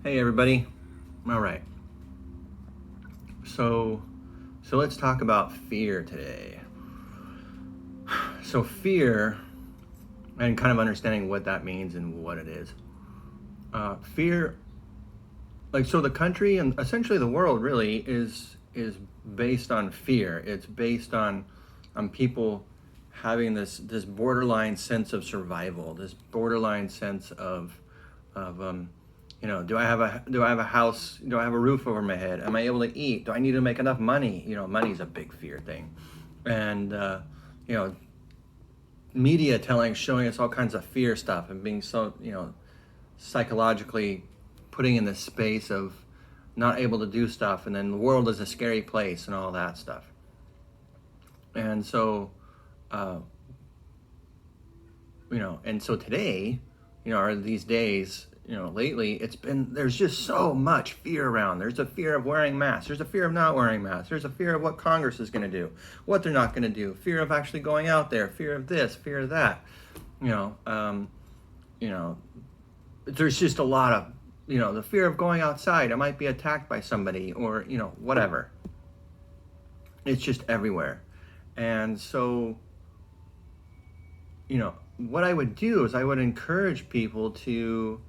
Hey everybody. All right. So let's talk about fear today. So fear and kind of understanding what that means and what it is. Fear, so the country and essentially the world really is based on fear. It's based on people having this borderline sense of survival, this borderline sense of do I have a house? Do I have a roof over my head? Am I able to eat? Do I need to make enough money? Money's a big fear thing, and you know, media showing us all kinds of fear stuff and being so psychologically putting in this space of not able to do stuff, and then the world is a scary place and all that stuff. And so, uh, and so today, or these days, lately, there's just so much fear around. There's a fear of wearing masks. There's a fear of not wearing masks. There's a fear of what Congress is going to do, what they're not going to do. Fear of actually going out there. Fear of this. Fear of that. You know, um, you know, there's just a lot of, the fear of going outside. I might be attacked by somebody, or whatever. It's just everywhere, and so, what I would do is I would encourage people to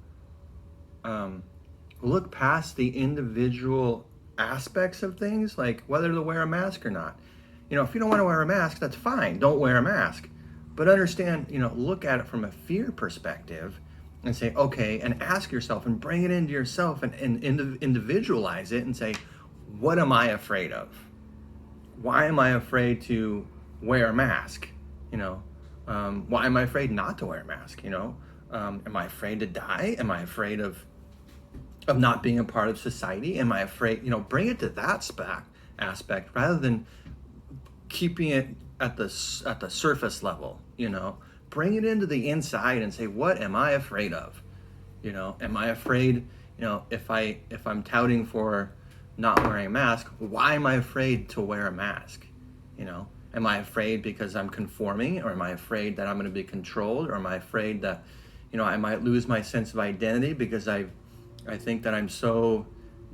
look past the individual aspects of things, like whether to wear a mask or not. If you don't want to wear a mask, that's fine. Don't wear a mask. But understand, look at it from a fear perspective and say, okay, and ask yourself and bring it into yourself and individualize it and say, what am I afraid of? Why am I afraid to wear a mask? Why am I afraid not to wear a mask? Am I afraid to die? Am I afraid of not being a part of society? Am I afraid? Bring it to that aspect rather than keeping it at the surface level. Bring it into the inside and say, what am I afraid of? Am I afraid? If I'm touting for not wearing a mask, why am I afraid to wear a mask? Am I afraid because I'm conforming, or am I afraid that I'm going to be controlled, or am I afraid that I might lose my sense of identity because I think that I'm so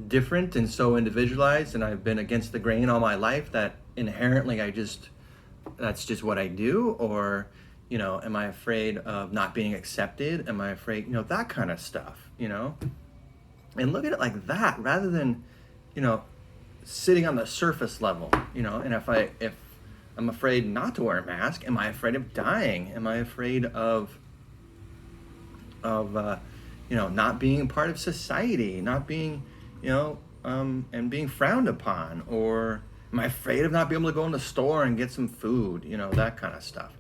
different and so individualized, and I've been against the grain all my life that inherently that's just what I do? Or am I afraid of not being accepted? Am I afraid, that kind of stuff, and look at it like that rather than sitting on the surface level. And if I'm afraid not to wear a mask, am I afraid of dying? Am I afraid of not being a part of society, not being and being frowned upon? Or am I afraid of not being able to go in the store and get some food? That kind of stuff.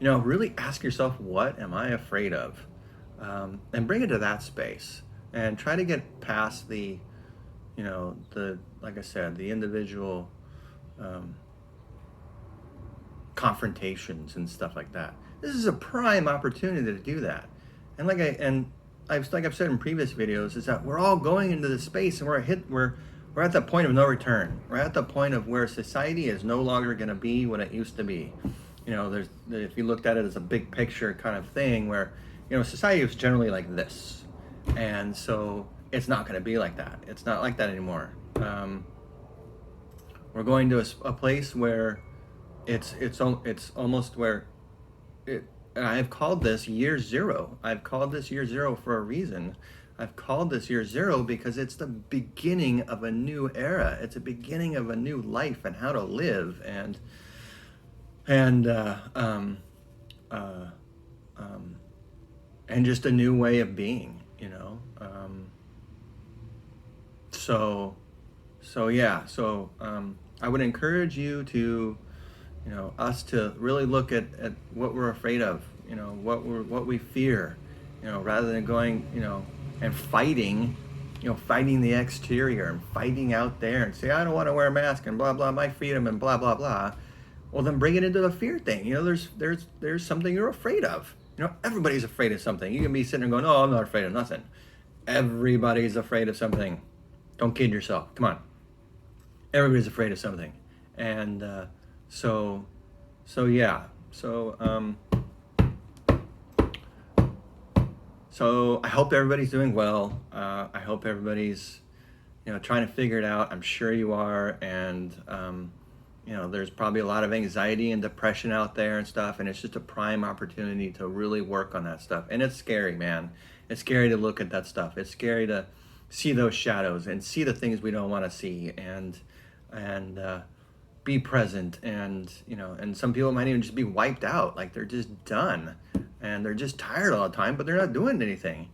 Really ask yourself, what am I afraid of? And bring it to that space and try to get past the like I said, the individual confrontations and stuff like that. This is a prime opportunity to do that. And like I've said in previous videos, is that we're all going into this space, and we're at the point of no return. We're at the point of where society is no longer going to be what it used to be. If you looked at it as a big picture kind of thing, where society was generally like this, and so it's not going to be like that. It's not like that anymore. We're going to a place where it's almost where it. And I've called this year zero. I've called this year zero for a reason. I've called this year zero because it's the beginning of a new era. It's a beginning of a new life and how to live, and just a new way of being. I would encourage you to, us to really look at what we're afraid of, what we fear, rather than going, and fighting, fighting the exterior and fighting out there and say, I don't want to wear a mask and blah, blah, my freedom and blah, blah, blah. Well, then bring it into the fear thing. There's something you're afraid of. Everybody's afraid of something. You can be sitting there going, oh, I'm not afraid of nothing. Everybody's afraid of something. Don't kid yourself. Come on. Everybody's afraid of something. And So I hope everybody's doing well. I hope everybody's, trying to figure it out. I'm sure you are. And, there's probably a lot of anxiety and depression out there and stuff. And it's just a prime opportunity to really work on that stuff. And it's scary, man. It's scary to look at that stuff. It's scary to see those shadows and see the things we don't want to see, and be present. And some people might even just be wiped out. Like they're just done and they're just tired all the time, but they're not doing anything.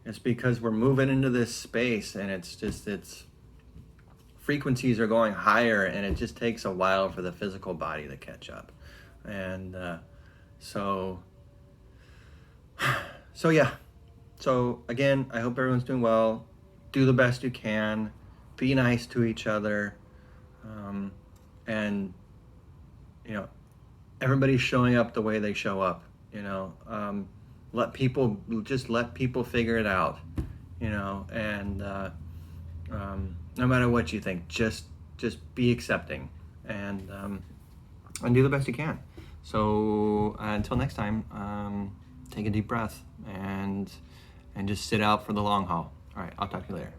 It's because we're moving into this space, and it's frequencies are going higher, and it just takes a while for the physical body to catch up. And so so yeah. So again, I hope everyone's doing well. Do the best you can. Be nice to each other. And everybody's showing up the way they show up. Let people figure it out. And no matter what you think, just be accepting, and do the best you can. So until next time, take a deep breath and just sit out for the long haul. All right, I'll talk to you later.